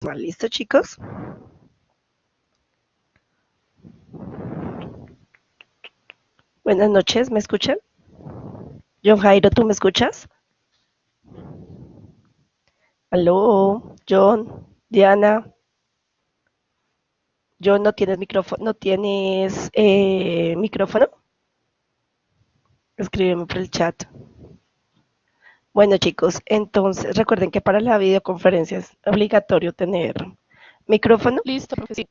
¿Listo, chicos? Buenas noches, ¿me escuchan? John Jairo, ¿tú me escuchas? Aló, John, Diana. John, ¿no tienes micrófono? ¿No tienes micrófono? Escríbeme por el chat. Bueno, chicos, entonces recuerden que para la videoconferencia es obligatorio tener micrófono. Listo, profe, sí.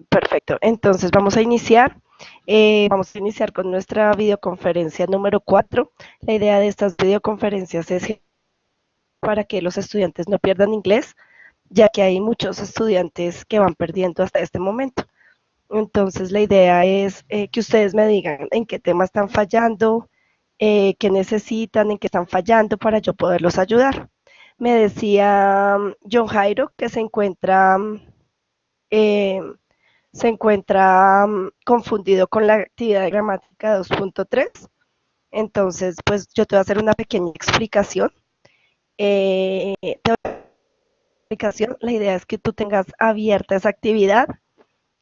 Perfecto, entonces vamos a iniciar. Vamos a iniciar con nuestra videoconferencia número 4. La idea de estas videoconferencias es para que los estudiantes no pierdan inglés, ya que hay muchos estudiantes que van perdiendo hasta este momento. Entonces, la idea es que ustedes me digan en qué tema están fallando, qué necesitan, en qué están fallando para yo poderlos ayudar. Me decía John Jairo que eh, se encuentra confundido con la actividad de gramática 2.3. Entonces, pues yo te voy a hacer una pequeña explicación. La idea es que tú tengas abierta esa actividad,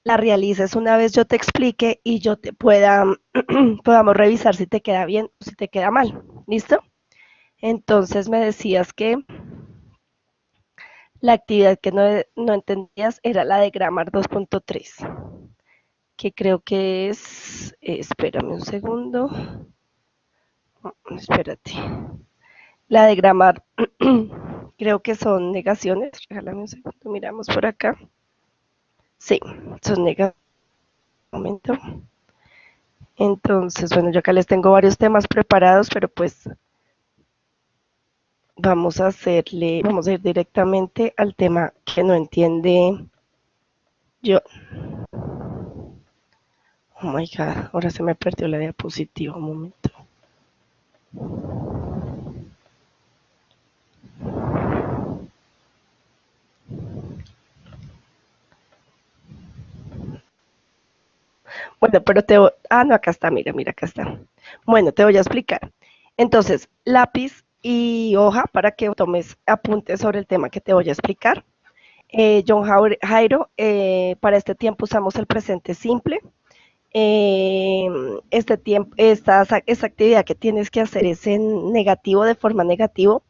la realices una vez yo te explique y yo te pueda, podamos revisar si te queda bien o si te queda mal. ¿Listo? Entonces me decías que la actividad que no entendías era la de Grammar 2.3, que creo que es, espérame un segundo, espérate, la de Grammar, creo que son negaciones, regálame un segundo, miramos por acá. Sí, son negaciones. Momento. Entonces, bueno, yo acá les tengo varios temas preparados, pero pues vamos a ir directamente al tema que no entiende yo. Oh my God, ahora se me perdió la diapositiva, un momento. Bueno, pero no, acá está, mira, acá está. Bueno, te voy a explicar. Entonces, lápiz y hoja para que tomes apuntes sobre el tema que te voy a explicar. John Jairo, para este tiempo usamos el presente simple. Este tiempo, esta actividad que tienes que hacer es en negativo, de forma negativo,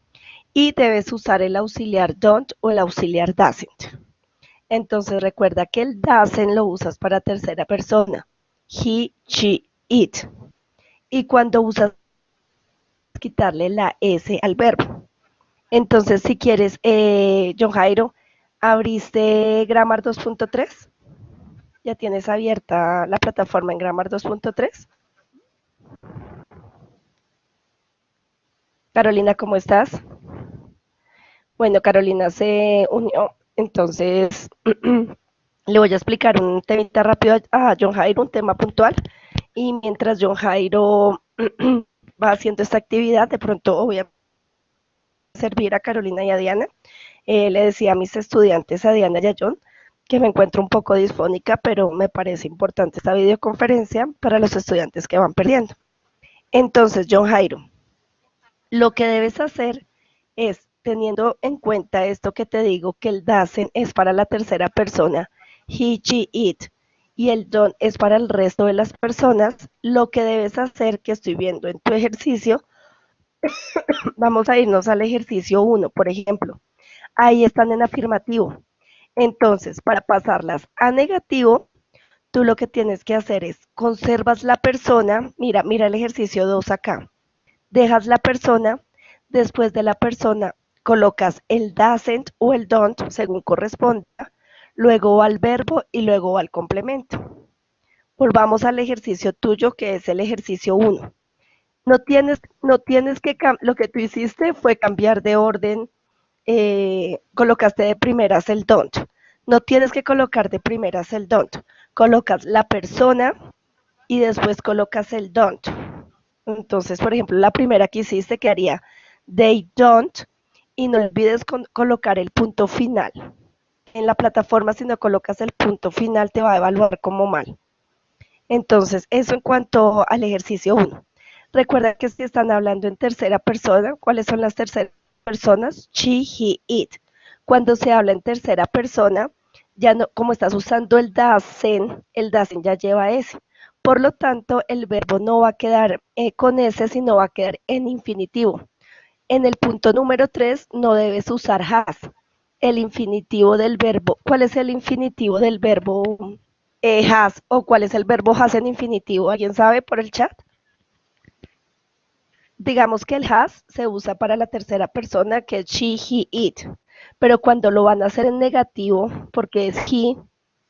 y debes usar el auxiliar don't o el auxiliar doesn't. Entonces recuerda que el doesn't lo usas para tercera persona, he, she, it, y cuando usas quitarle la S al verbo. Entonces, si quieres, John Jairo, ¿abriste Grammar 2.3? ¿Ya tienes abierta la plataforma en Grammar 2.3? Carolina, ¿cómo estás? Bueno, Carolina se unió, entonces le voy a explicar un temita rápido a John Jairo, un tema puntual, y mientras John Jairo va haciendo esta actividad, de pronto voy a servir a Carolina y a Diana. Le decía a mis estudiantes, a Diana y a John, que me encuentro un poco disfónica, pero me parece importante esta videoconferencia para los estudiantes que van perdiendo. Entonces, John Jairo, lo que debes hacer es, teniendo en cuenta esto que te digo, que el doesn't es para la tercera persona, he, she, it, y el don't es para el resto de las personas, lo que debes hacer, que estoy viendo en tu ejercicio, vamos a irnos al ejercicio 1, por ejemplo. Ahí están en afirmativo. Entonces, para pasarlas a negativo, tú lo que tienes que hacer es conservas la persona, mira el ejercicio 2 acá, dejas la persona, después de la persona colocas el doesn't o el don't según corresponda, luego va al verbo y luego va al complemento. Volvamos al ejercicio tuyo que es el ejercicio 1. No tienes que, lo que tú hiciste fue cambiar de orden, colocaste de primeras el don't. No tienes que colocar de primeras el don't. Colocas la persona y después colocas el don't. Entonces, por ejemplo, la primera que hiciste quedaría they don't y no olvides colocar el punto final. En la plataforma, si no colocas el punto final, te va a evaluar como mal. Entonces, eso en cuanto al ejercicio 1. Recuerda que si están hablando en tercera persona, ¿cuáles son las terceras personas? She, he, it. Cuando se habla en tercera persona, ya no, como estás usando el doesn't ya lleva S. Por lo tanto, el verbo no va a quedar con S, sino va a quedar en infinitivo. En el punto número 3 no debes usar has. El infinitivo del verbo, ¿cuál es el infinitivo del verbo has o cuál es el verbo has en infinitivo? ¿Alguien sabe por el chat? Digamos que el has se usa para la tercera persona, que es she, he, it, pero cuando lo van a hacer en negativo, porque es he,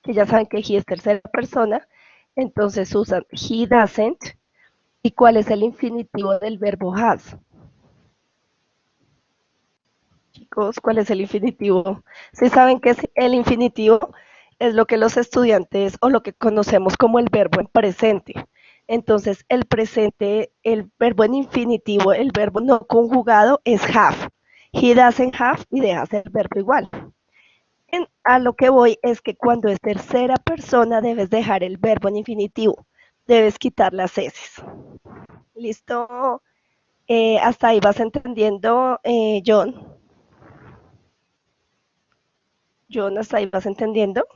que ya saben que he es tercera persona, entonces usan he doesn't. ¿Y cuál es el infinitivo del verbo has? Chicos, ¿cuál es el infinitivo? Si saben que es el infinitivo, es lo que los estudiantes o lo que conocemos como el verbo en presente. Entonces, el presente, el verbo en infinitivo, el verbo no conjugado es have. He doesn't have y deja ser verbo igual. A lo que voy es que cuando es tercera persona debes dejar el verbo en infinitivo. Debes quitar las S. ¿Listo? Hasta ahí vas entendiendo, John. John, hasta ahí vas entendiendo.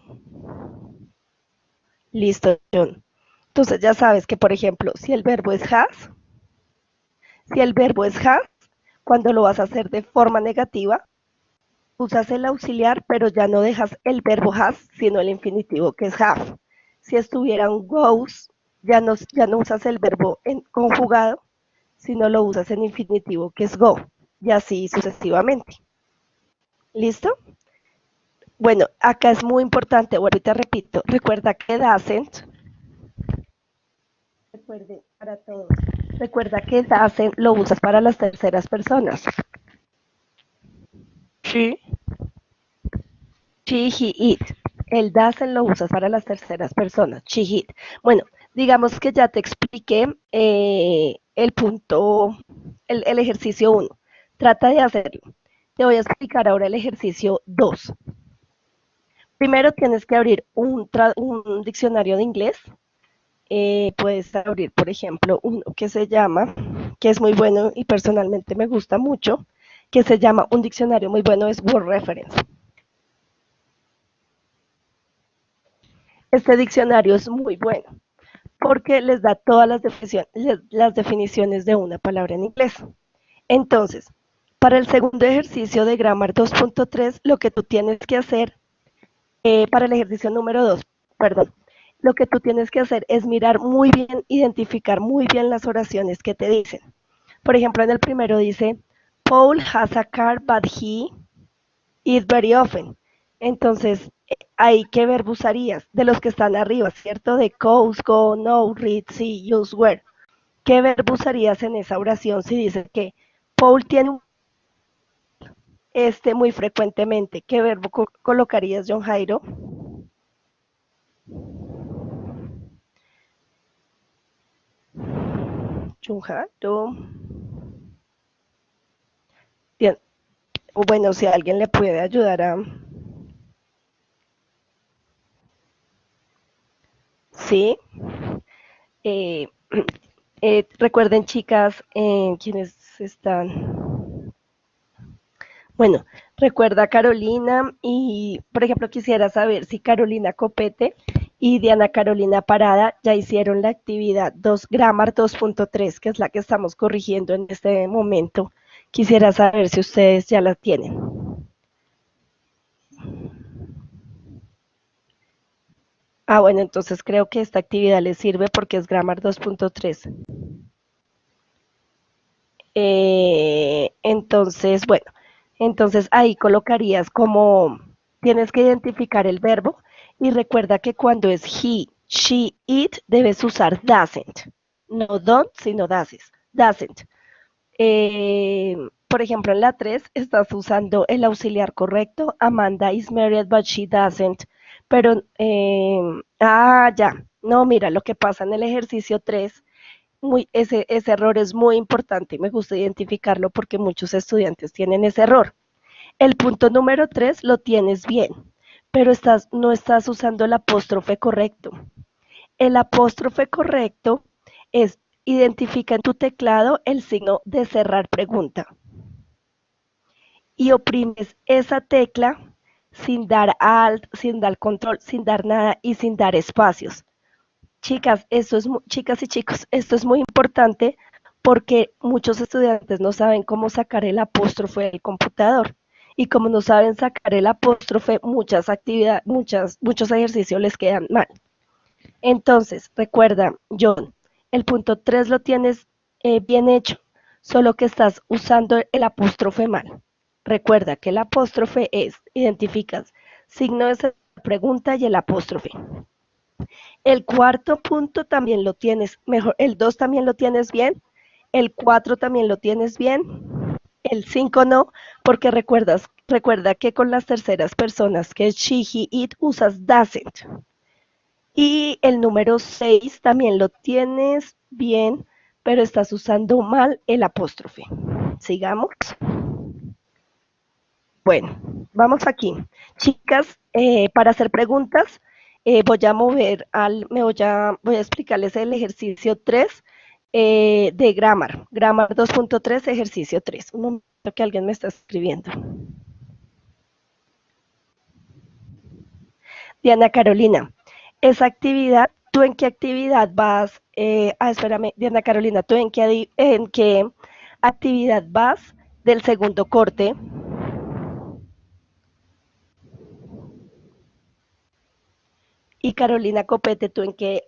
Listo, John. Entonces ya sabes que, por ejemplo, si el verbo es has, cuando lo vas a hacer de forma negativa, usas el auxiliar, pero ya no dejas el verbo has, sino el infinitivo que es have. Si estuviera un goes, ya no usas el verbo en conjugado, sino lo usas en infinitivo que es go, y así sucesivamente. ¿Listo? Bueno, acá es muy importante, vuelvo y te repito, recuerda que doesn't, recuerde para todos, recuerda que doesn't lo usas para las terceras personas. Sí. She, he, it. El doesn't lo usas para las terceras personas. She, it. Bueno, digamos que ya te expliqué el punto, el ejercicio 1. Trata de hacerlo. Te voy a explicar ahora el ejercicio 2. Primero tienes que abrir un diccionario de inglés. Puedes abrir, por ejemplo, uno que se llama, que es muy bueno y personalmente me gusta mucho, que se llama, un diccionario muy bueno, es Word Reference. Este diccionario es muy bueno porque les da todas las definiciones de una palabra en inglés. Entonces, para el segundo ejercicio de Grammar 2.3, lo que tú tienes que hacer, para el ejercicio número 2, perdón, lo que tú tienes que hacer es mirar muy bien, identificar muy bien las oraciones que te dicen. Por ejemplo, en el primero dice, Paul has a car, but he eats very often. Entonces, ahí qué verbo usarías de los que están arriba, ¿cierto? De goes, go, no, read, see, use, where. ¿Qué verbo usarías en esa oración si dices que Paul tiene un muy frecuentemente? ¿Qué verbo colocarías, John Jairo? John Jairo. Bien. Bueno, si alguien le puede ayudar a... Sí. Eh, recuerden, chicas, quienes están. Bueno, recuerda Carolina y, por ejemplo, quisiera saber si Carolina Copete y Diana Carolina Parada ya hicieron la actividad 2 Grammar 2.3, que es la que estamos corrigiendo en este momento. Quisiera saber si ustedes ya la tienen. Ah, bueno, entonces creo que esta actividad les sirve porque es Grammar 2.3. Entonces, bueno, entonces ahí colocarías como tienes que identificar el verbo y recuerda que cuando es he, she, it, debes usar doesn't. No don't, sino doesn't. Por ejemplo, en la 3 estás usando el auxiliar correcto. Amanda is married, but she doesn't. Pero, ya. No, mira, lo que pasa en el ejercicio 3 ese error es muy importante y me gusta identificarlo porque muchos estudiantes tienen ese error. El punto número 3 lo tienes bien, pero no estás usando el apóstrofe correcto. El apóstrofe correcto es identifica en tu teclado el signo de cerrar pregunta. y oprimes esa tecla sin dar alt, sin dar control, sin dar nada y sin dar espacios. Chicas y chicos, esto es muy importante porque muchos estudiantes no saben cómo sacar el apóstrofe del computador. Y como no saben sacar el apóstrofe, muchos ejercicios les quedan mal. Entonces, recuerda, John, el punto 3 lo tienes bien hecho, solo que estás usando el apóstrofe mal. Recuerda que el apóstrofe identificas signo de pregunta y el apóstrofe. El cuarto punto también lo tienes, mejor, el 2 también lo tienes bien, el 4 también lo tienes bien, el 5 no, porque recuerda que con las terceras personas, que es she, he, it, usas doesn't. Y el número 6 también lo tienes bien, pero estás usando mal el apóstrofe. Sigamos. Bueno, vamos aquí. Chicas, para hacer preguntas, voy a explicarles el ejercicio 3 de Grammar. Grammar 2.3, ejercicio 3. Un momento que alguien me está escribiendo. Diana Carolina, esa actividad, ¿tú en qué actividad vas? Espérame, Diana Carolina, ¿tú en qué actividad vas del segundo corte? Y Carolina Copete, ¿tú en qué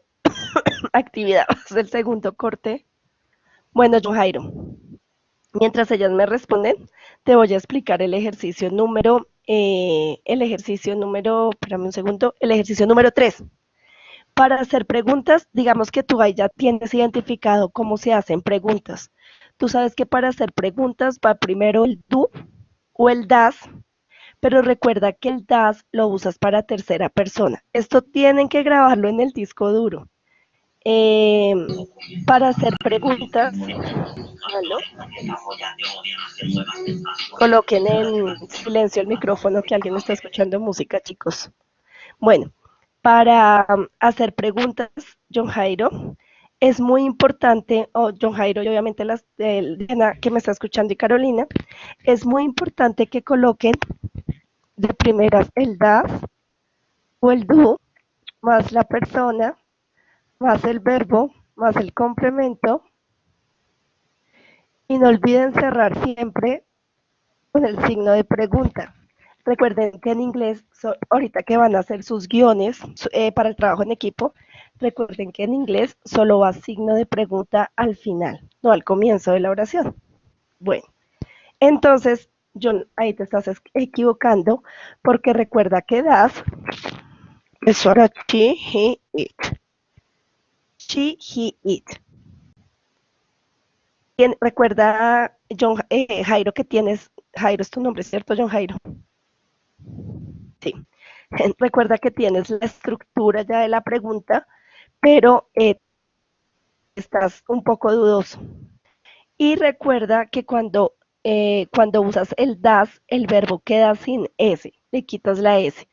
actividad vas del segundo corte? Bueno, yo Jairo, mientras ellas me responden, te voy a explicar espérame un segundo, el ejercicio número 3. Para hacer preguntas, digamos que tú ahí ya tienes identificado cómo se hacen preguntas. Tú sabes que para hacer preguntas va primero el tú o el das, pero recuerda que el das lo usas para tercera persona. Esto tienen que grabarlo en el disco duro. Eh, para hacer preguntas, ¿aló? Coloquen en silencio el micrófono que alguien está escuchando música, chicos. Bueno, para hacer preguntas, John Jairo, es muy importante, John Jairo y obviamente Diana que me está escuchando y Carolina, es muy importante que coloquen de primeras el das o el do más la persona, más el verbo, más el complemento y no olviden cerrar siempre con el signo de pregunta. Recuerden que en inglés, ahorita que van a hacer sus guiones para el trabajo en equipo, recuerden que en inglés solo va signo de pregunta al final, no al comienzo de la oración. Bueno, entonces, John, ahí te estás equivocando porque recuerda que das es ahora she, he, it. She, he, it. Recuerda, John, Jairo, que tienes, Jairo es tu nombre, ¿cierto, John Jairo? Sí. Recuerda que tienes la estructura ya de la pregunta, pero estás un poco dudoso. Y recuerda que cuando usas el das, el verbo queda sin S, le quitas la S.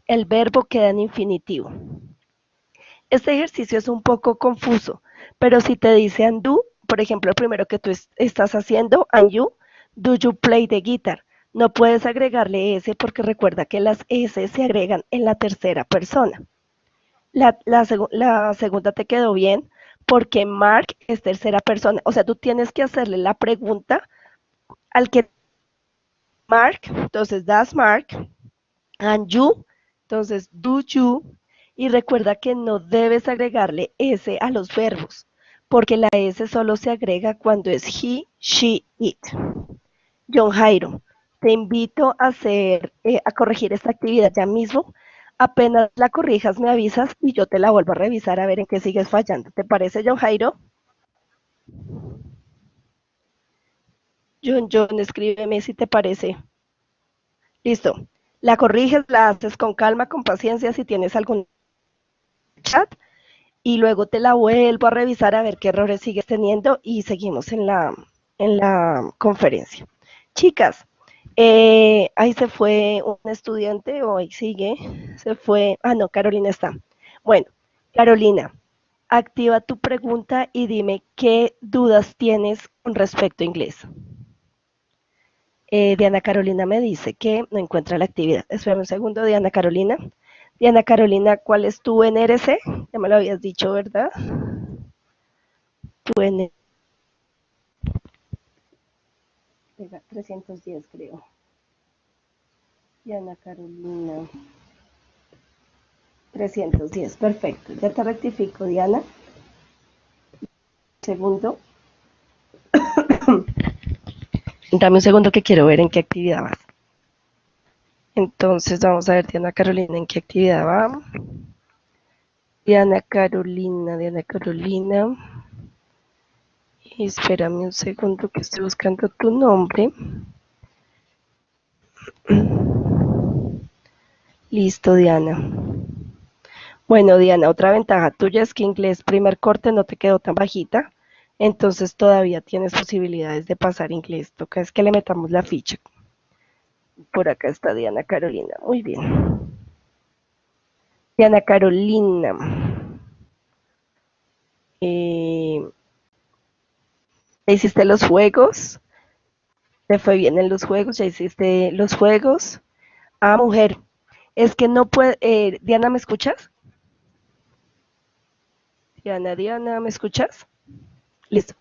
El verbo queda en infinitivo. Este ejercicio es un poco confuso, pero si te dice and do, por ejemplo, el primero que tú estás haciendo, and you, do you play the guitar? No puedes agregarle S porque recuerda que las S se agregan en la tercera persona. La segunda te quedó bien porque Mark es tercera persona. O sea, tú tienes que hacerle la pregunta al que Mark, entonces das Mark, and you, entonces do you, y recuerda que no debes agregarle S a los verbos, porque la S solo se agrega cuando es he, she, it. John Jairo, te invito a corregir esta actividad ya mismo. Apenas la corrijas, me avisas y yo te la vuelvo a revisar a ver en qué sigues fallando. ¿Te parece, John Jairo? John, escríbeme si te parece. Listo. La corriges, la haces con calma, con paciencia, si tienes algún chat, y luego te la vuelvo a revisar a ver qué errores sigues teniendo y seguimos en la conferencia. Chicas, ahí se fue un estudiante o ahí sigue, se fue, no, Carolina está. Bueno, Carolina, activa tu pregunta y dime qué dudas tienes con respecto a inglés. Diana Carolina me dice que no encuentra la actividad. Espera un segundo, Diana Carolina. Diana Carolina, ¿cuál es tu NRC? Ya me lo habías dicho, ¿verdad? Tu NRC 310, creo. Diana Carolina 310, perfecto. Ya te rectifico, Diana. Segundo. Dame un segundo que quiero ver en qué actividad vas. Entonces vamos a ver, Diana Carolina, en qué actividad va. Diana Carolina, Diana Carolina. Espérame un segundo que estoy buscando tu nombre. Listo, Diana. Bueno, Diana, otra ventaja tuya es que inglés primer corte no te quedó tan bajita, entonces todavía tienes posibilidades de pasar inglés. Toca es que le metamos la ficha. Por acá está Diana Carolina. Muy bien. Diana Carolina. ¿Ya hiciste los juegos? ¿Te fue bien en los juegos? ¿Ya hiciste los juegos? Ah, mujer. Es que no puede. Diana, ¿me escuchas? Diana, ¿me escuchas? Listo.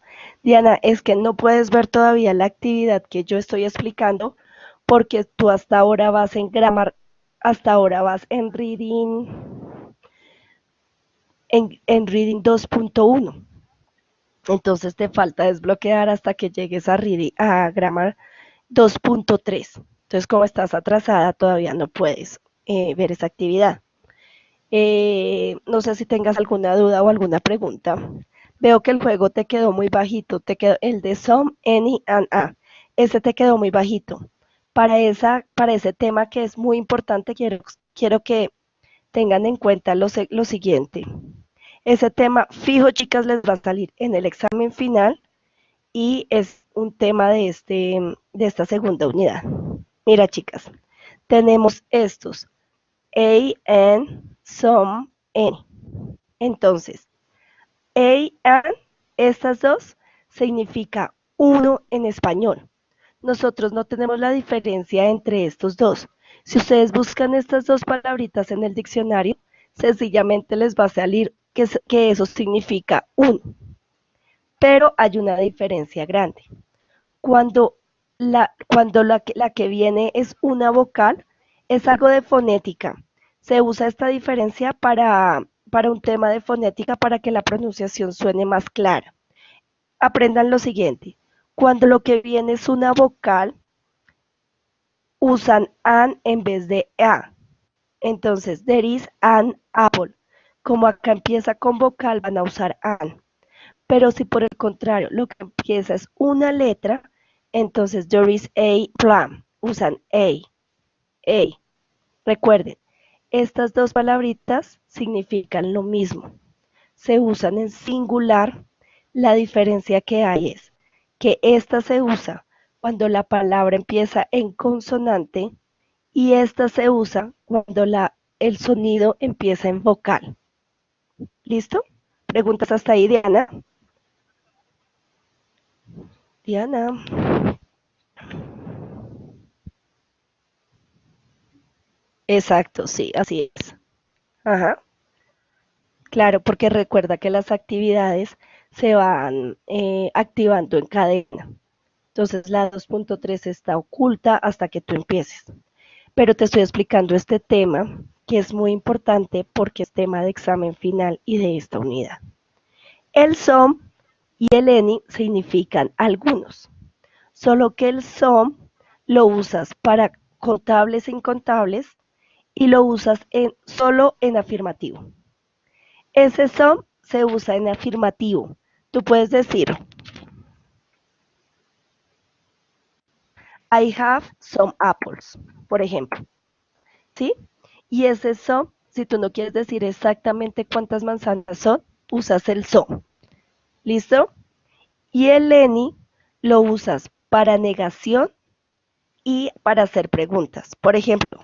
Diana, es que no puedes ver todavía la actividad que yo estoy explicando porque tú hasta ahora vas en grammar, hasta ahora vas en reading 2.1. Entonces te falta desbloquear hasta que llegues a grammar 2.3. Entonces, como estás atrasada, todavía no puedes ver esa actividad. No sé si tengas alguna duda o alguna pregunta. Veo que el juego te quedó muy bajito, te quedó el de Some, Any and A. Ese te quedó muy bajito. Para ese tema que es muy importante, quiero que tengan en cuenta lo siguiente. Ese tema fijo, chicas, les va a salir en el examen final y es un tema de esta segunda unidad. Mira, chicas, tenemos estos. A, and, some, any. Entonces, A, and, estas dos significa uno en español. Nosotros no tenemos la diferencia entre estos dos. Si ustedes buscan estas dos palabritas en el diccionario, sencillamente les va a salir que eso significa uno. Pero hay una diferencia grande. Cuando la que viene es una vocal, es algo de fonética. Se usa esta diferencia para un tema de fonética para que la pronunciación suene más clara. Aprendan lo siguiente. Cuando lo que viene es una vocal, usan an en vez de a. Entonces, there is an apple. Como acá empieza con vocal, van a usar an. Pero si por el contrario lo que empieza es una letra, entonces there is a plum. Usan a, a. Recuerden, estas dos palabritas significan lo mismo. Se usan en singular. La diferencia que hay es que esta se usa cuando la palabra empieza en consonante y esta se usa cuando el sonido empieza en vocal. ¿Listo? ¿Preguntas hasta ahí, Diana? Diana. Exacto, sí, así es. Ajá. Claro, porque recuerda que las actividades se van activando en cadena. Entonces la 2.3 está oculta hasta que tú empieces. Pero te estoy explicando este tema que es muy importante porque es tema de examen final y de esta unidad. El SOM y el ENI significan algunos, solo que el SOM lo usas para contables e incontables y lo usas solo en afirmativo. Ese some se usa en afirmativo. Tú puedes decir, I have some apples, por ejemplo, ¿sí? Y ese some, si tú no quieres decir exactamente cuántas manzanas son, usas el some. ¿Listo? Y el any lo usas para negación y para hacer preguntas. Por ejemplo,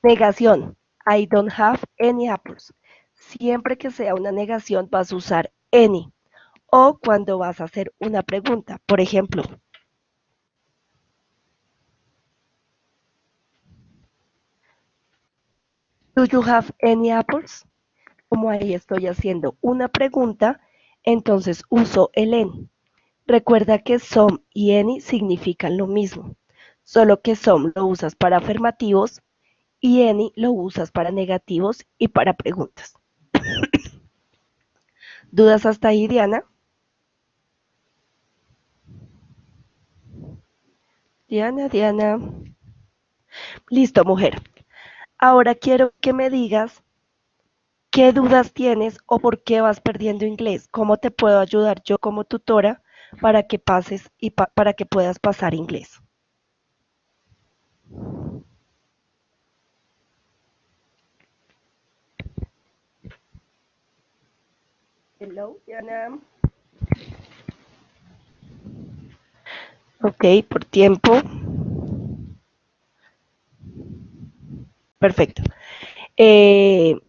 negación. I don't have any apples. Siempre que sea una negación vas a usar any. O cuando vas a hacer una pregunta. Por ejemplo, ¿do you have any apples? Como ahí estoy haciendo una pregunta, entonces uso el any. Recuerda que some y any significan lo mismo, solo que some lo usas para afirmativos y any lo usas para negativos y para preguntas. ¿Dudas hasta ahí, Diana? Diana. Listo, mujer. Ahora quiero que me digas qué dudas tienes o por qué vas perdiendo inglés. ¿Cómo te puedo ayudar yo como tutora para que pases y para que puedas pasar inglés? Hello, Diana. Ok, por tiempo. Perfecto. Eh,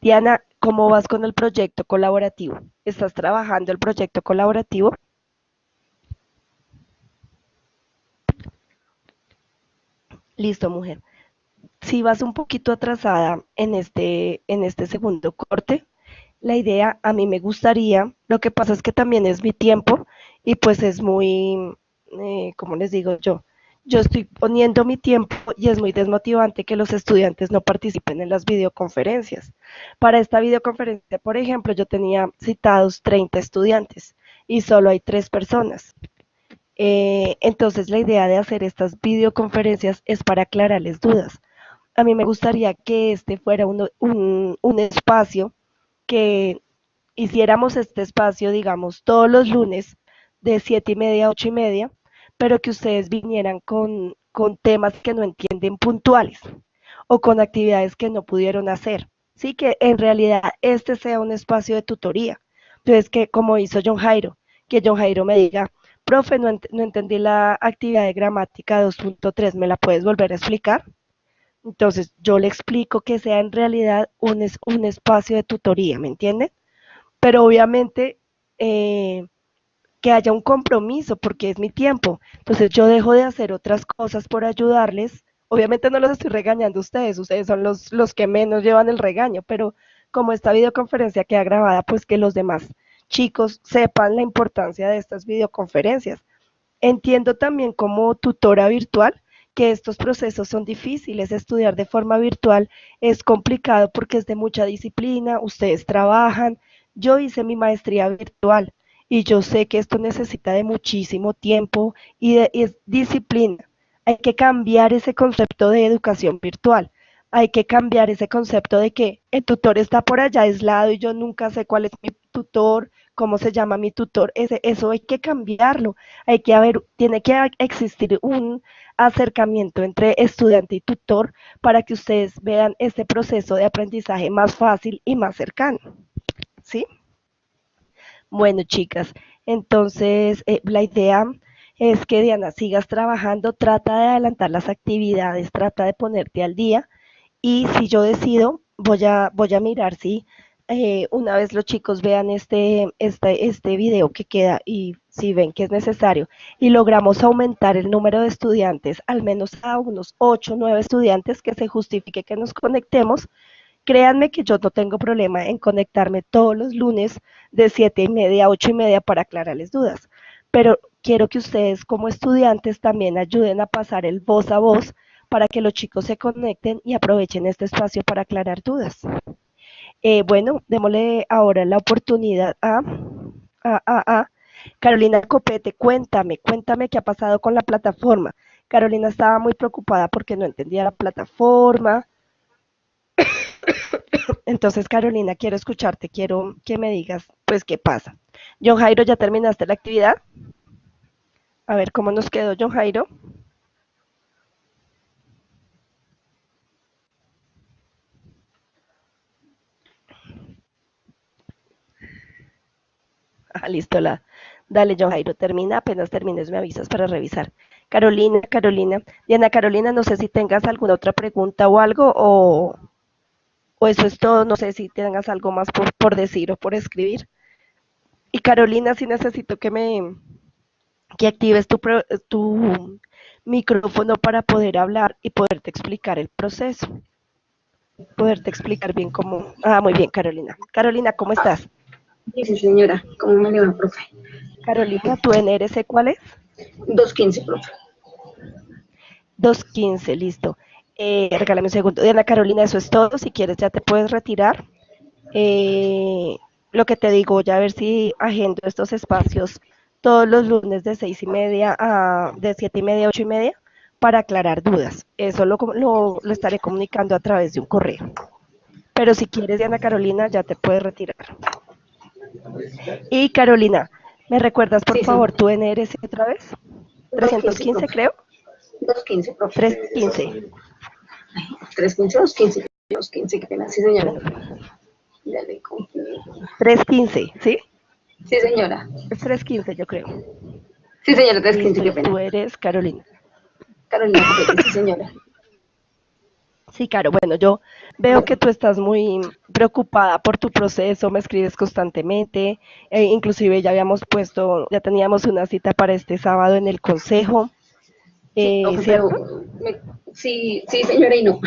Diana, ¿cómo vas con el proyecto colaborativo? ¿Estás trabajando el proyecto colaborativo? Listo, mujer. Si vas un poquito atrasada en este segundo corte, la idea a mí me gustaría, lo que pasa es que también es mi tiempo y pues es muy, ¿cómo les digo yo? Yo estoy poniendo mi tiempo y es muy desmotivante que los estudiantes no participen en las videoconferencias. Para esta videoconferencia, por ejemplo, yo tenía citados 30 estudiantes y solo hay 3 personas. Entonces, la idea de hacer estas videoconferencias es para aclararles dudas. A mí me gustaría que este fuera un espacio que hiciéramos este espacio, digamos, todos los lunes de 7:30 a 8:30, pero que ustedes vinieran con temas que no entienden puntuales o con actividades que no pudieron hacer. Sí, que en realidad este sea un espacio de tutoría. Entonces, que como hizo John Jairo, que John Jairo me diga, profe, no entendí la actividad de gramática 2.3, ¿me la puedes volver a explicar? Entonces, yo le explico que sea en realidad un espacio de tutoría, ¿me entienden? Pero obviamente eh, que haya un compromiso porque es mi tiempo. Entonces yo dejo de hacer otras cosas por ayudarles. Obviamente no los estoy regañando a ustedes son los que menos llevan el regaño, pero como esta videoconferencia queda grabada, pues que los demás chicos sepan la importancia de estas videoconferencias. Entiendo también como tutora virtual que estos procesos son difíciles. Estudiar de forma virtual es complicado porque es de mucha disciplina, ustedes trabajan. Yo hice mi maestría virtual y yo sé que esto necesita de muchísimo tiempo y es disciplina. Hay que cambiar ese concepto de educación virtual. Hay que cambiar ese concepto de que el tutor está por allá aislado y yo nunca sé cuál es mi tutor, cómo se llama mi tutor. Eso hay que cambiarlo. Tiene que existir un acercamiento entre estudiante y tutor para que ustedes vean este proceso de aprendizaje más fácil y más cercano. ¿Sí? Bueno, chicas, entonces la idea es que Diana sigas trabajando, trata de adelantar las actividades, trata de ponerte al día y si yo decido, voy a mirar si una vez los chicos vean este video que queda y si ven que es necesario y logramos aumentar el número de estudiantes, al menos a unos 8 o 9 estudiantes que se justifique que nos conectemos, créanme que yo no tengo problema en conectarme todos los lunes de 7:30 a 8:30 para aclararles dudas, pero quiero que ustedes como estudiantes también ayuden a pasar el voz a voz para que los chicos se conecten y aprovechen este espacio para aclarar dudas. Bueno, démosle ahora la oportunidad a Carolina Copete. Cuéntame qué ha pasado con la plataforma. Carolina estaba muy preocupada porque no entendía la plataforma. Entonces, Carolina, quiero escucharte, quiero que me digas, pues, qué pasa. John Jairo, ¿ya terminaste la actividad? A ver cómo nos quedó, John Jairo. Ah, listo, dale, John Jairo, termina, apenas termines me avisas para revisar. Carolina, Diana Carolina, no sé si tengas alguna otra pregunta o algo, o... O eso es todo, no sé si tengas algo más por decir o por escribir. Y Carolina, sí necesito que actives tu micrófono para poder hablar y poderte explicar el proceso, poderte explicar bien cómo. Ah, muy bien, Carolina. Carolina, ¿cómo estás? Sí, sí, señora. ¿Cómo me le va, profe? Carolina, ¿tu NRC cuál es? 215, profe. 215, listo. Regálame un segundo. Diana Carolina, eso es todo. Si quieres, ya te puedes retirar. Eh, lo que te digo, ya a ver si agendo estos espacios todos los lunes de 6:30 de 7:30 a 8:30 para aclarar dudas. Eso lo estaré comunicando a través de un correo. Pero si quieres, Diana Carolina, ya te puedes retirar. Y Carolina, ¿me recuerdas por Sí, favor señora. tu NRC otra vez? 215, 315, profe. creo. 215, profe. 315. 315, 215. 215, qué pena. Sí, señora. Bueno, Ya le confirmo. 315, ¿sí? Sí, señora. Es 315, yo creo. Sí, señora, 315, Listo, qué y pena. tú eres Carolina. Carolina Copete, sí, señora. Sí, Caro, bueno, yo veo que tú estás muy preocupada por tu proceso, me escribes constantemente, inclusive ya teníamos una cita para este sábado en el consejo, Sí, profe, pero ¿cierto? sí, sí, señora, y no.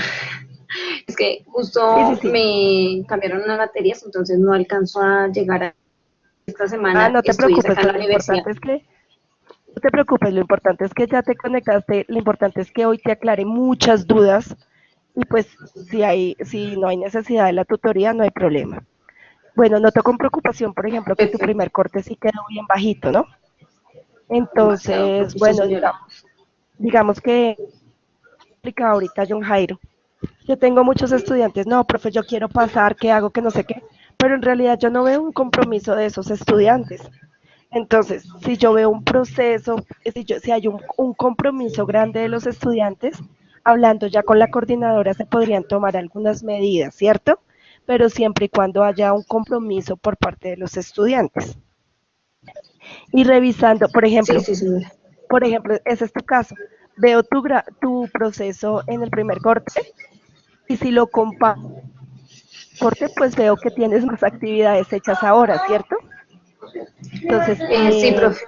Es que Sí, sí, justo sí. me cambiaron unas materias, entonces no alcanzo a llegar a esta Ah, semana. no te Estudié preocupes, acá en pero la universidad. no te preocupes, lo importante es que ya te conectaste, lo importante es que hoy te aclare muchas dudas y pues si no hay necesidad de la tutoría, no hay problema. Bueno, noto con preocupación, por ejemplo, que tu Perfecto. primer corte sí quedó bien bajito, ¿no? Demasiado, Entonces, profe, sí, bueno, señora. digamos que explica ahorita John Jairo. Yo tengo muchos estudiantes, no, profe, yo quiero pasar, ¿qué hago? Que no sé qué, pero en realidad yo no veo un compromiso de esos estudiantes. Entonces, si yo veo un proceso, si hay un compromiso grande de los estudiantes, hablando ya con la coordinadora se podrían tomar algunas medidas, ¿cierto? Pero siempre y cuando haya un compromiso por parte de los estudiantes. Y revisando, Sí, sí, señora. por ejemplo, ese es tu caso. Veo tu proceso en el primer corte y si lo comparo corte, pues veo que tienes más actividades hechas ahora, ¿cierto? Entonces, Sí, profe.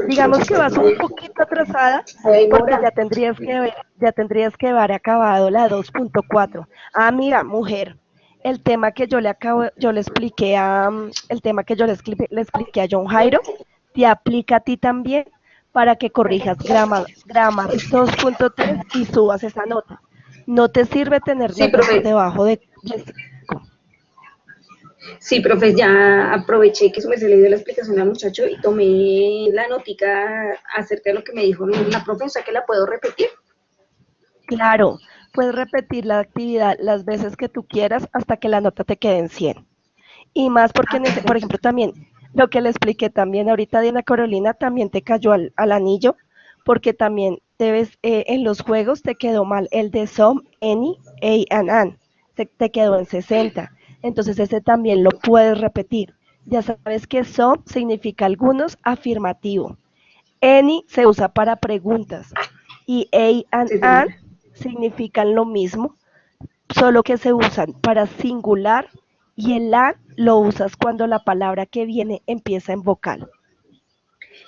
digamos que vas un poquito atrasada porque Mora. ya tendrías que haber acabado la 2.4. Ah, mira, mujer, yo le expliqué el tema que yo le expliqué a John Jairo, te aplica a ti también para que corrijas grammar 2.3 y subas esa nota. No te sirve tener Sí, notas por profe. debajo de 5. Sí, profe, ya aproveché que se me se le dio la explicación al muchacho y tomé la notica acerca de lo que me dijo la profe, o sea que la puedo repetir. Claro, puedes repetir la actividad las veces que tú quieras hasta que la nota te quede en 100. Y más porque, Ah, por perfecto. ejemplo, también lo que le expliqué también ahorita a Diana Carolina también te cayó al anillo, porque también en los juegos te quedó mal el de some, any, a, and an. Te quedó en 60. Entonces ese también lo puedes repetir. Ya sabes que some significa algunos afirmativo. Any se usa para preguntas y a and Sí, an señora. significan lo mismo, solo que se usan para singular y el an lo usas cuando la palabra que viene empieza en vocal.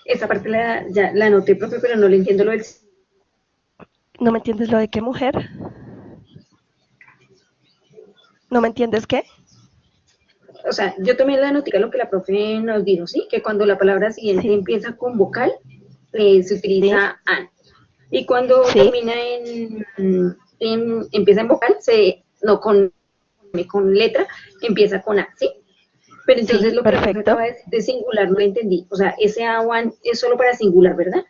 Esta parte ya la anoté, profe, pero no le entiendo lo del... ¿No me entiendes lo de qué mujer? ¿No me entiendes qué? O sea, yo tomé la notica lo que la profe nos dijo, ¿sí? Que cuando la palabra siguiente Sí, empieza con vocal, se sí, utiliza an. Y cuando sí, termina empieza en vocal, no con letra, empieza con a, ¿sí? Pero entonces sí, lo que la profe perfecto. acaba de decir de singular no lo entendí. O sea, ese A1 es solo para singular, ¿verdad?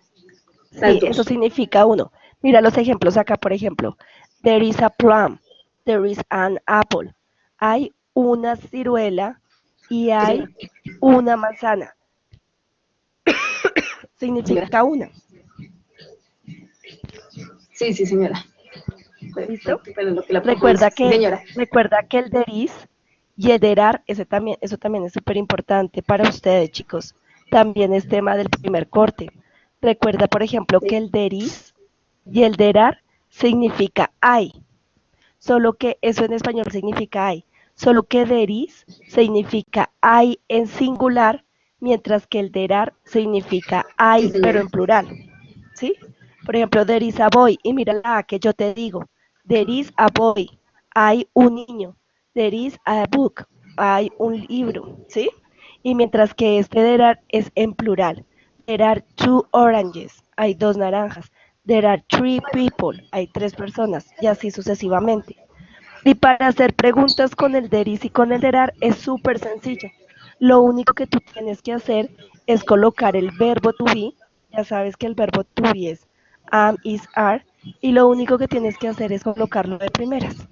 Las Sí, eso dos. significa uno. Mira los ejemplos acá, por ejemplo. There is a plum. There is an apple. Hay una ciruela y Sí, señora. hay una manzana. Señora. Significa una. Sí, sí, señora. ¿Listo? Perfecto, pero lo que la profe dice. Recuerda Sí, que, señora. recuerda que el deris y el derar, eso también es súper importante para ustedes, chicos. También es tema del primer corte. Recuerda, por ejemplo, que Sí. el deris y el derar significa hay. solo que eso en español significa hay, solo que there is significa hay en singular, mientras que el there are significa Sí, hay, pero señora. en plural, ¿sí? Por ejemplo, there is a boy, y mira la A que yo te digo, there is a boy, hay un niño, there is a book, hay un libro, ¿sí? Y mientras que este there are es en plural, there are two oranges, hay dos naranjas, there are three people, hay tres personas, y así sucesivamente. Y para hacer preguntas con el there is y con el there are es súper sencillo. Lo único que tú tienes que hacer es colocar el verbo to be. Ya sabes que el verbo to be es am, is, are. Y lo único que tienes que hacer es colocarlo de primeras.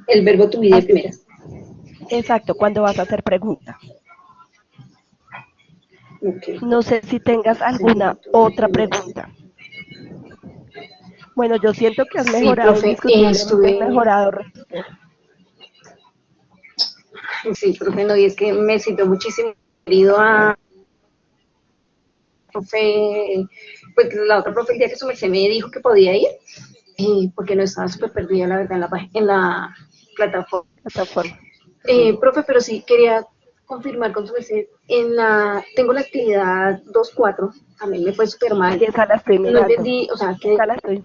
El verbo to be de Así. primeras. Exacto, cuando vas a hacer pregunta. Ok. No sé si tengas El verbo alguna to be de otra primeras. pregunta. Bueno, yo siento que has Sí, mejorado, profe, indiscutiblemente has estuve. mejorado, Regina. Sí, profe, no, y es que me citó muchísimo querido a profe, pues la otra profe el día que su merced me dijo que podía ir, porque no estaba súper perdida la verdad en la plataforma. Plataforma. Sí. Profe, pero sí quería confirmar con su merced, tengo la actividad 2.4, a mí me fue súper Sí, mal, esa la estoy no mirando. entendí, o sea, que Esa la estoy.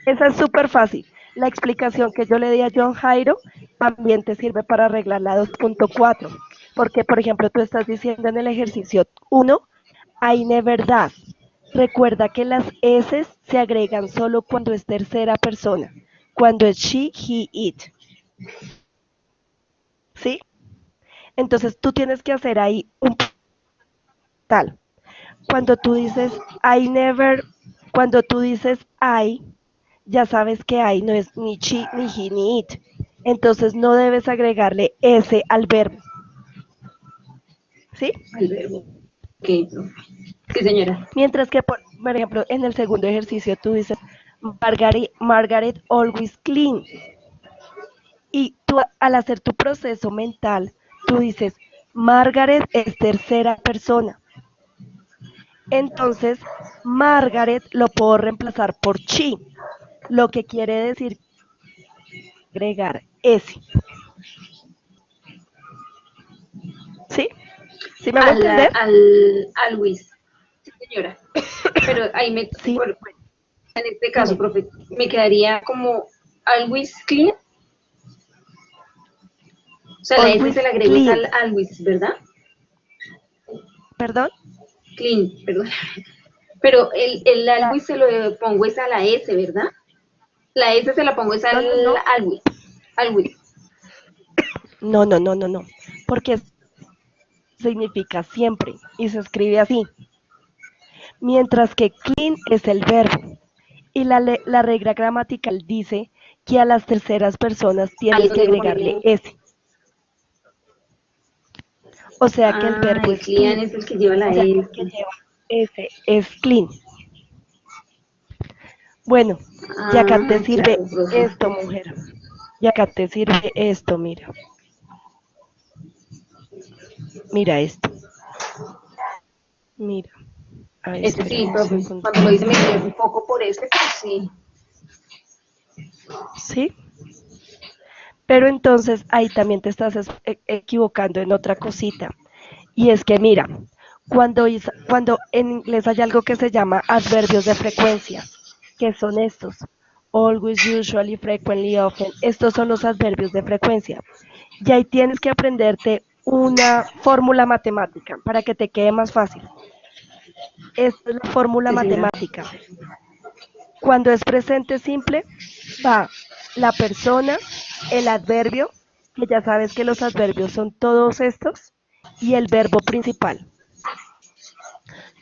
Esa es súper fácil. La explicación que yo le di a John Jairo también te sirve para arreglar la 2.4. Porque, por ejemplo, tú estás diciendo en el ejercicio 1, I never does. Recuerda que las S se agregan solo cuando es tercera persona. Cuando es she, he, it. ¿Sí? Entonces tú tienes que hacer ahí un tal. Cuando tú dices I never, cuando tú dices I, ya sabes que I no es ni she, ni he, ni it. Entonces no debes agregarle S al verbo. ¿Sí? al verbo. Ok, profe. Sí, señora. Mientras que, por ejemplo, en el segundo ejercicio tú dices Margaret always clean. Y tú al hacer tu proceso mental, tú dices Margaret es tercera persona. Entonces, Margaret lo puedo reemplazar por she, lo que quiere decir agregar S. ¿Sí? ¿Sí me hago entender? Al Luis. Sí, señora. Pero ahí Sí, en este caso, dime, profe, me quedaría como always clean. O sea, la S se always le agrego es clean. al Luis, ¿verdad? ¿Perdón? Clean, perdón. Pero el La- always se lo pongo es a la S, ¿verdad? La S se la pongo es no, no, no, al always. Always. no, no, no, no, no, porque significa siempre y se escribe así, mientras que clean es el verbo y la regla gramatical dice que a las terceras personas Ahí es tienes que donde debo agregarle ponerle. S, o sea que el Ah, verbo el es clean clean, es el que lleva la o sea que el S. que lleva S es clean. Bueno, y acá te Ah, sirve claro, profe. esto, mujer, y acá te sirve esto, mira, mira esto, mira, ay, Este sí, espérame un profe. segundo, Cuando lo hice me quedé un poco por este, pero sí. ¿sí? Pero entonces ahí también te estás equivocando en otra cosita. Y es que mira, cuando en inglés hay algo que se llama adverbios de frecuencia, que son estos. Always, usually, frequently, often. Estos son los adverbios de frecuencia. Y ahí tienes que aprenderte una fórmula matemática para que te quede más fácil. Esta es la fórmula Sí, señora. matemática. Cuando es presente simple, va la persona, el adverbio, que ya sabes que los adverbios son todos estos, y el verbo principal.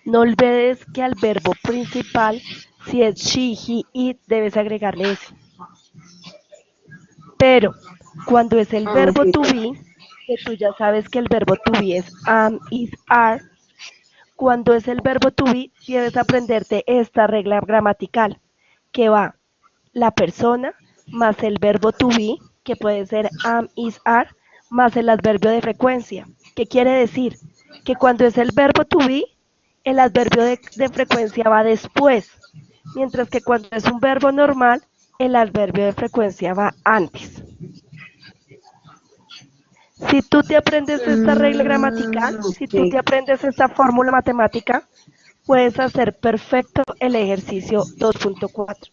No olvides que al verbo principal, si es she, he, it, debes agregarle ese. Pero cuando es el Ah, verbo ok, to profe. be, que tú ya sabes que el verbo to be es am, is, are, cuando es el verbo to be, debes aprenderte esta regla gramatical, que va la persona más el verbo to be, que puede ser am, is, are, más el adverbio de frecuencia. ¿Qué quiere decir? Que cuando es el verbo to be, el adverbio de frecuencia va después. Mientras que cuando es un verbo normal, el adverbio de frecuencia va antes. Si tú te aprendes esta regla gramatical, si tú te Ok. aprendes esta fórmula matemática, puedes hacer perfecto el ejercicio 2.4.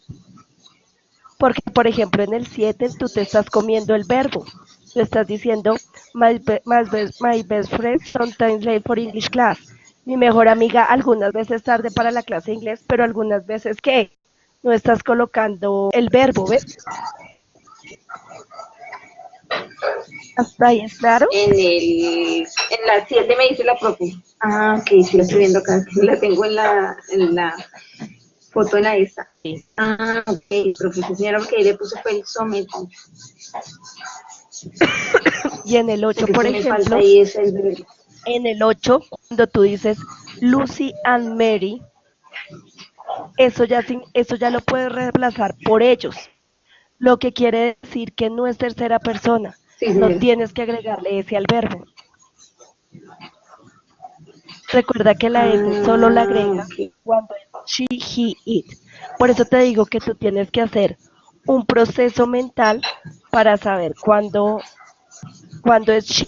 Porque, por ejemplo, en el 7 tú te estás comiendo el verbo. Tú estás diciendo, my best friend sometimes late for English class. Mi mejor amiga algunas veces tarde para la clase de inglés, pero algunas veces, ¿qué? No estás colocando el verbo, ¿ves? ¿Hasta ahí es claro? En la 7 me dice la profe. Ah, ok, sí, la estoy viendo acá. La tengo en la foto en la esta. Sí. Ah, ok, profe, sí, señora, porque ahí le puse fue el someto. Y en el 8, Porque por sí me falta ejemplo, ahí ese verbo. en el 8, cuando tú dices Lucy and Mary, eso ya lo puedes reemplazar por ellos. Lo que quiere decir que no es tercera persona. Sí, No señora. tienes que agregarle ese al verbo. Recuerda que la S solo la Ah, agregas ok. cuando es she, he, it. Por eso te digo que tú tienes que hacer un proceso mental para saber cuándo es she.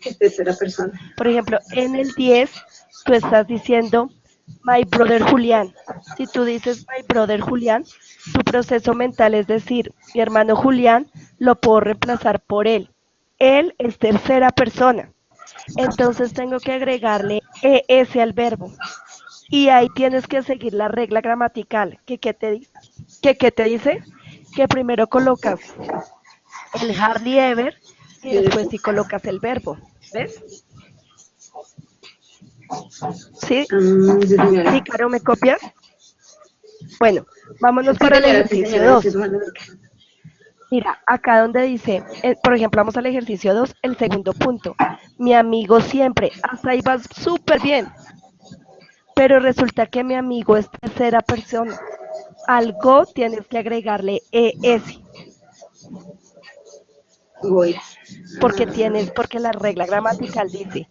Es tercera persona. Por ejemplo, en el 10 tú estás diciendo my brother Julián. Si tú dices my brother Julián, tu proceso mental es decir, mi hermano Julián lo puedo reemplazar por él. Él es tercera persona. Entonces tengo que agregarle ES al verbo. Y ahí tienes que seguir la regla gramatical. ¿Qué te dice? ¿Qué te dice? Que primero colocas el hardly ever y después sí colocas el verbo. ¿Ves? ¿Sí? Sí, ¿Sí, señora. Caro, me copias? Bueno, vámonos Sí, para el señora, sí, ejercicio señora. Estoy 2. tomando. Mira, acá donde dice, por ejemplo, vamos al ejercicio 2, el segundo punto. Mi amigo siempre, hasta ahí vas súper bien, pero resulta que mi amigo es tercera persona. Algo tienes que agregarle ES, Voy. porque la regla gramatical dice,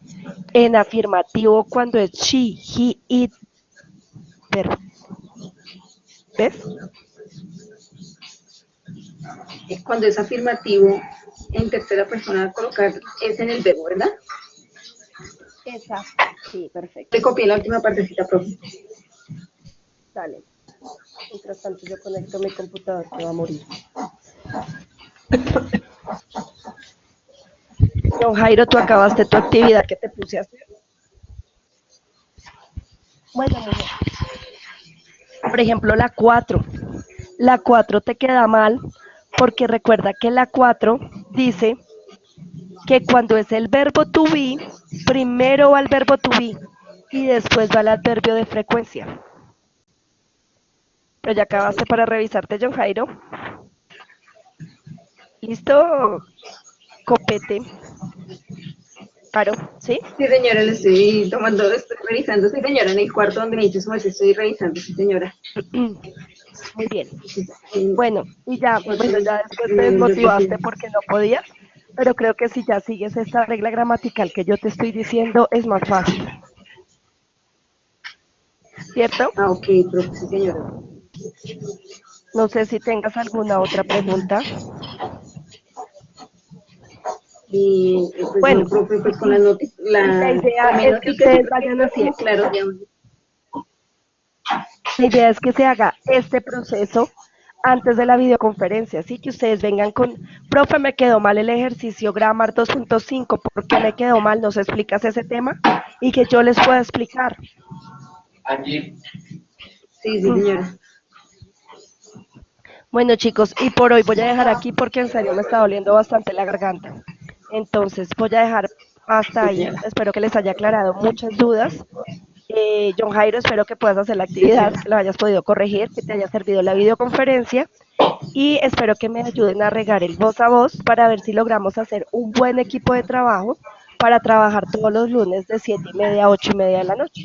en afirmativo cuando es she, he, it, verbo. ¿Ves? Cuando es afirmativo, en tercera persona, colocar es en el verbo, ¿verdad? Exacto. Sí, Le perfecto. copié la última partecita, profe. Dale. Mientras tanto yo conecto mi computador que va a morir. Don Jairo, tú acabaste tu actividad que te puse a hacer. Bueno, mujer. Por ejemplo, la 4. La 4 te queda mal porque recuerda que la 4 dice que cuando es el verbo to be, primero va el verbo to be y después va el adverbio de frecuencia. Pero ya acabaste para revisarte, John Jairo. ¿Listo? Copete. Claro, ¿sí? Sí, señora, le estoy tomando, estoy revisando. Sí, señora, en el cuarto donde me dice su merced, estoy revisando. Sí, señora. Muy bien. En Bueno, y ya, cuarto, bueno, ya después te repetido. desmotivaste porque no podías, pero creo que si ya sigues esta regla gramatical que yo te estoy diciendo, es más fácil, ¿cierto? Ah, ok, profe, sí, señora. No sé si tengas alguna otra pregunta. Pues no, Bueno, profe, pues con las notas, la idea con mis es que noticas, yo ustedes creo que vayan quedó haciendo, claro, ya. la idea es que se haga este proceso antes de la videoconferencia, así que ustedes vengan con, profe, me quedó mal el ejercicio Grammar 2.5, ¿por qué me quedó mal? ¿Nos explicas ese tema? Y que yo les pueda explicar. Sí, sí, señora. Bueno, chicos, y por hoy voy a dejar aquí porque en serio me está doliendo bastante la garganta. Entonces voy a dejar hasta Sí, ahí. señora. Espero que les haya aclarado muchas dudas. John Jairo, espero que puedas hacer la Sí, actividad, señora. que lo hayas podido corregir, que te haya servido la videoconferencia y espero que me ayuden a regar el voz a voz para ver si logramos hacer un buen equipo de trabajo para trabajar todos los lunes de 7:30 a 8:30 de la noche.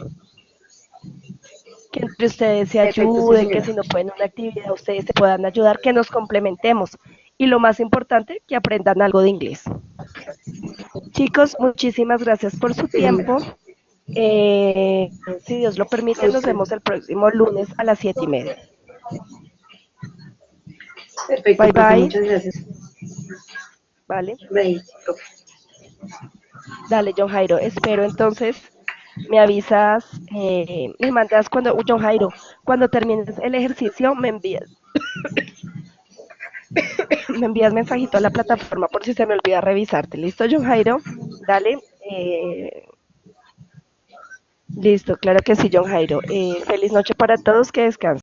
Que entre ustedes se Perfecto, sí, ayuden, que señora. si no pueden una actividad, ustedes se puedan ayudar, que nos complementemos. Y lo más importante, que aprendan algo de inglés. Chicos, muchísimas gracias por su Sí, señora. tiempo. Si Dios lo A permite, nos usted. vemos el próximo lunes a las 7:30. Perfecto, Bye profe, bye, muchas gracias. ¿vale? Bye, profe. Dale, John Jairo, espero entonces, me avisas, me mandas cuando, John Jairo, cuando termines el ejercicio, me envías mensajito a la plataforma por si se me olvida revisarte. ¿Listo, John Jairo? Dale. Listo, claro que sí, John Jairo. Feliz noche para todos, que descansen.